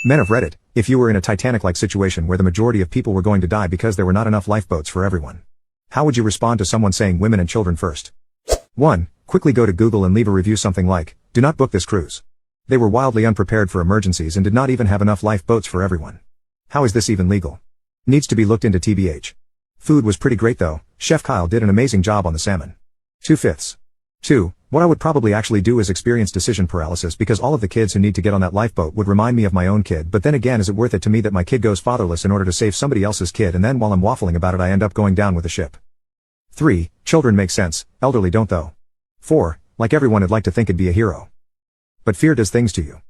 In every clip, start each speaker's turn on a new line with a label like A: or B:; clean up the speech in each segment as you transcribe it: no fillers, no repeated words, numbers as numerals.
A: Men of Reddit, if you were in a Titanic-like situation where the majority of people were going to die because there were not enough lifeboats for everyone, how would you respond to someone saying women and children first? 1. Quickly go to Google and leave a review something like, "Do not book this cruise. They were wildly unprepared for emergencies and did not even have enough lifeboats for everyone. How is this even legal? Needs to be looked into tbh. Food was pretty great though, Chef Kyle did an amazing job on the salmon." 2/5. 2. What I would probably actually do is experience decision paralysis because all of the kids who need to get on that lifeboat would remind me of my own kid, but then again, is it worth it to me that my kid goes fatherless in order to save somebody else's kid, and then while I'm waffling about it I end up going down with the ship? 3. Children make sense, elderly don't though. 4. Like everyone would like to think it'd be a hero. But fear does things to you.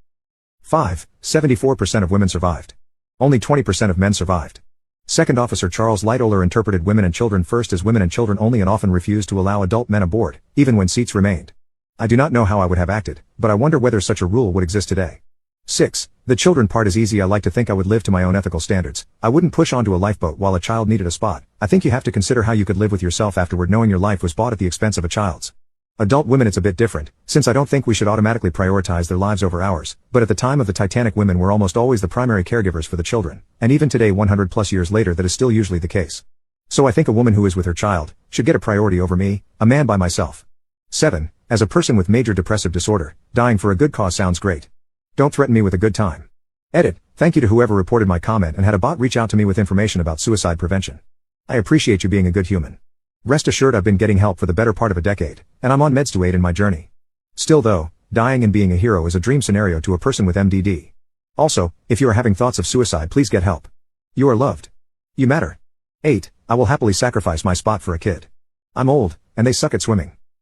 A: 5. 74% of women survived. Only 20% of men survived. Second Officer Charles Lightoller interpreted women and children first as women and children only and often refused to allow adult men aboard, even when seats remained. I do not know how I would have acted, but I wonder whether such a rule would exist today. 6. The children part is easy. I like to think I would live to my own ethical standards. I wouldn't push onto a lifeboat while a child needed a spot. I think you have to consider how you could live with yourself afterward knowing your life was bought at the expense of a child's. Adult women it's a bit different, since I don't think we should automatically prioritize their lives over ours, but at the time of the Titanic women were almost always the primary caregivers for the children, and even today 100 plus years later that is still usually the case. So I think a woman who is with her child should get a priority over me, a man by myself. 7. As a person with major depressive disorder, dying for a good cause sounds great. Don't threaten me with a good time. Edit. Thank you to whoever reported my comment and had a bot reach out to me with information about suicide prevention. I appreciate you being a good human. Rest assured I've been getting help for the better part of a decade, and I'm on meds to aid in my journey. Still though, dying and being a hero is a dream scenario to a person with MDD. Also, if you are having thoughts of suicide, please get help. You are loved. You matter. 8. I will happily sacrifice my spot for a kid. I'm old, and they suck at swimming.